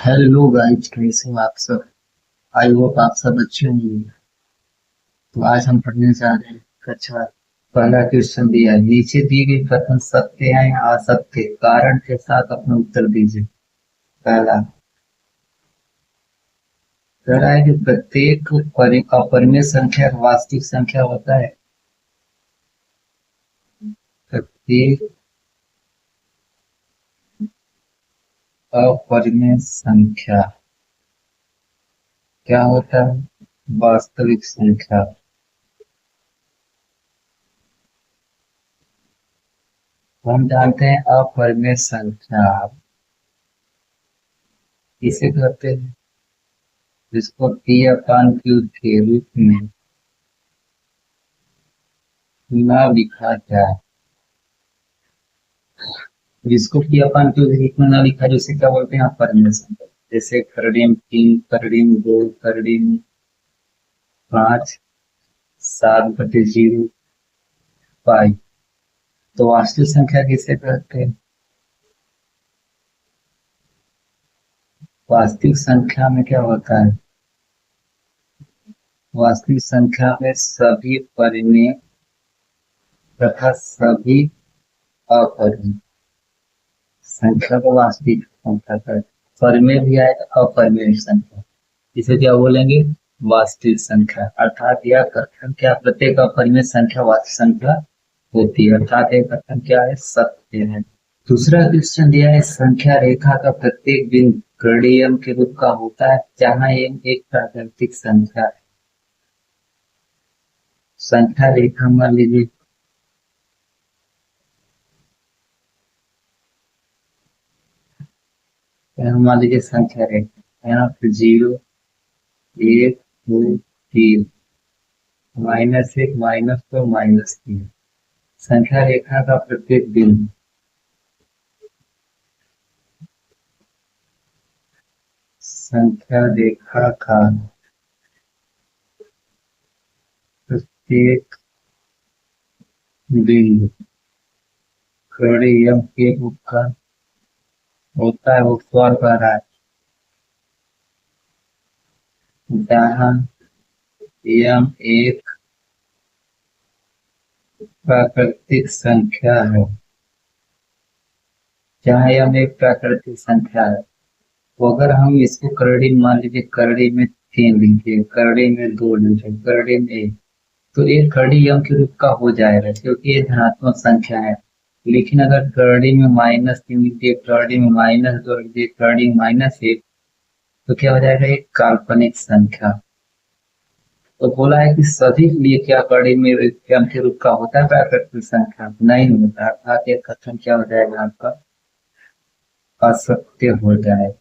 Hello guys, कैसे हो आप सब। आई होप आप सब अच्छे होंगे। तो आज हम पढ़ने जा रहे हैं कक्षा पहला क्वेश्चन दिया है, नीचे दी गई कथन सत्य है या असत्य, कारण के साथ अपना उत्तर दीजिए। पहला कह रहा है कि प्रत्येक अपरिमेय संख्या का वास्तविक संख्या होता है। प्रत्येक अपरिमेय संख्या क्या होता है? वास्तविक संख्या। हम जानते हैं अपरिमेय संख्या किसे कहते हैं, जिसको पी अपान क्यू के रूप में ना लिखा जाए। जिसको पी अपान क्यू के रूप में ना लिखा जाए उसे क्या बोलते हैं? अपरिमेय संख्या। जैसे करड़ीम 3, करड़ीम 2, करड़ीम 5, 7/0 पाई। तो वास्तविक संख्या किसे कहते हैं? वास्तविक संख्या में क्या होता है? वास्तविक संख्या में सभी परिमेय तथा सभी अपरिमेय संख्या को वास्तविक संख्या कहते हैं। परिमेय भी आए अपरिमेय संख्या, इसे क्या बोलेंगे? वास्तविक संख्या। अर्थात यह कथन क्या प्रत्येक अपरिमेय संख्या वास्तविक संख्या होती है, अर्थात यह कथन क्या है? सत्य है। दूसरा क्वेश्चन दिया है, संख्या रेखा का प्रत्येक बिंदु करणीय के रूप का होता है जहां एम एक प्राकृतिक संख्या है। संख्या रेखा मान लीजिए, यहाँ मान लीजिए संख्या रेखा, यहाँ पे 0, 1, 2, 3, -1, -2, -3। संख्या रेखा का प्रत्येक बिंदु संख्या रेखा का प्रत्येक बिंदु करणीय के रूप का होता है। वो सवाल कर रहा है जहाँ यम एक प्राकृतिक संख्या है। जहाँ यम एक प्राकृतिक संख्या है, तो अगर हम इसको करड़ी मान लीजिए, करड़ी में 3 लीजिए, करड़ी में 2 लीजिए, करड़ी में 1, तो एक करड़ी यम के रूप का हो जाएगा क्योंकि ये धनात्मक संख्या है। लेकिन अगर करड़ी में -3 लीजिए, करड़ी में -2 लीजिए, करड़ी में -1, तो क्या हो जाएगा? एक काल्पनिक संख्या। तो बोला है कि सभी के लिए क्या करड़ी में यम के रूप का होता है प्राकृतिक संख्या? नहीं होता, अर्थात ये कथन क्या हो जाएगा? आपका असत्य हो जाएगा।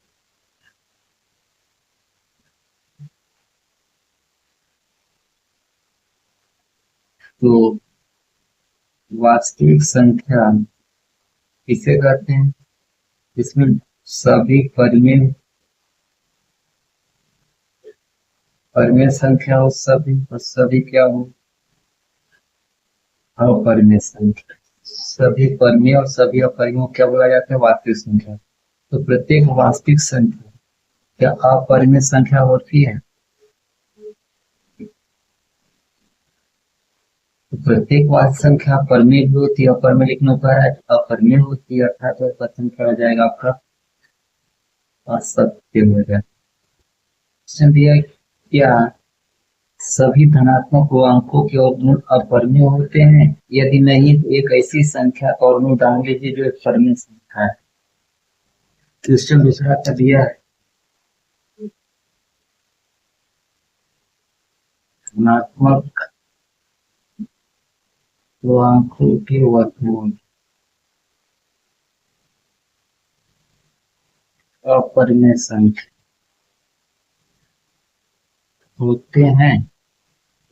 तो वास्तविक संख्या किसे कहते हैं? इसमें सभी परिमेय परिमेय संख्या हो, सभी और सभी क्या हो? अपरिमेय संख्या। सभी परिमेय और सभी अपरिमेय को क्या बोला जाता है? वास्तविक संख्या। तो प्रत्येक वास्तविक संख्या क्या अपरिमेय संख्या होती है? तो प्रत्येक वास्तविक संख्या परिमेय भी होती है, अपरिमेय लिखना पड़ है, अपरिमेय होती है, अर्थात वह कथन क्या हो जाएगा? आपका असत्य हो जाएगा। क्वेश्चन दिया है, क्या सभी धनात्मक पूर्णांकों के ऑर्डिनल अपरिमेय होते हैं? यदि नहीं तो एक ऐसी संख्या का ऑर्डिनल ढूंढ लीजिए जो एक परिमेय संख्या है। क्वेश्चन दूसरा का दिया है, धनात्मक पूर्णांकों के वर्गमूल अपरिमेय संख्या होते हैं।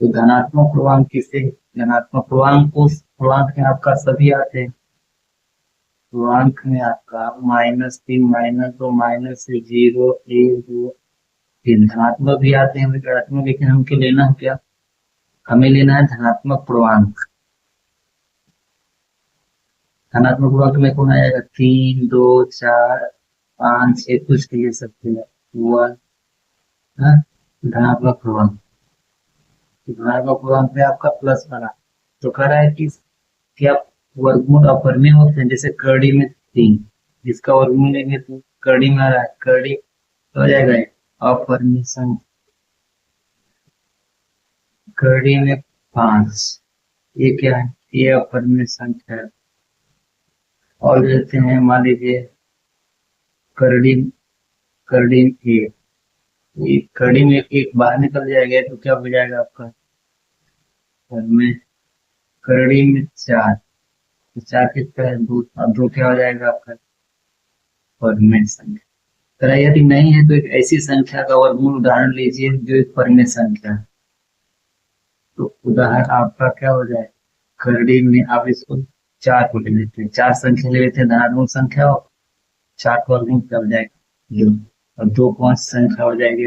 तो धनात्मक पूर्णांक किसे? धनात्मक पूर्णांक को पूर्णांक में आपका सभी आते हैं। पूर्णांक में आपका -3, -2, -0, 1, 2, 3 धनात्मक भी आते हैं, ऋणात्मक। लेकिन हमको लेना है क्या? हमें लेना है धनात्मक पूर्णांक। धनात्मक पूर्णांक में कौन आएगा? 3, 2, 4, 5 6 कुछ के लिए सकते हैं। वन, हाँ, धनात्मक पूर्णांक, धनात्मक पूर्णांक में आपका प्लस बना। तो कह रहा है कि आप वर्गमूल अपरिमेय होते हैं, जैसे करड़ी में 3, जिसका वर्गमूल लेंगे तो करड़ी में आ रहा है, करड़ी तो हो जाएगा अपरिमेय संख्या, करड़ी में 5, ये क्या है, ये अपरिमेय संख्या है। और लेते हैं मान लीजिए करड़ी, करड़ी में एक, एक करड़ी में एक बाहर निकल जाएगा तो क्या हो जाएगा आपका, में करड़ी में 4, तो 4 कितना है, 2, अब 2 क्या हो जाएगा आपका परिमेय संख्या। तो यदि नहीं है तो एक ऐसी संख्या का वर्गमूल उदाहरण लीजिए जो एक परिमेय संख्या है। तो उदाहरण आपका क्या हो जाए, करड़ी में आप इसको 4 को ले लेते हैं, 4 संख्या ले लेते हैं धनात्मक संख्या, और 4 का वर्गमूल क्या हो जाएगा 2, और 2 कौन सी संख्या हो जाएगी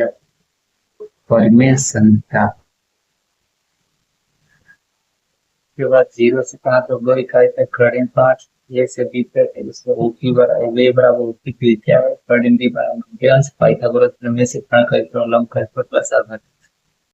परिमेय संख्या। के बाद 0 से 5 और 2 इकाई तक करड़ी 5, ए से बी तक इसको ओपी बराबर ए बराबर ओपी की क्या है, करड़ी बी बराबर ज्ञान से पाइथागोरस प्रमेय से प्रण का लंब का प्लस आधार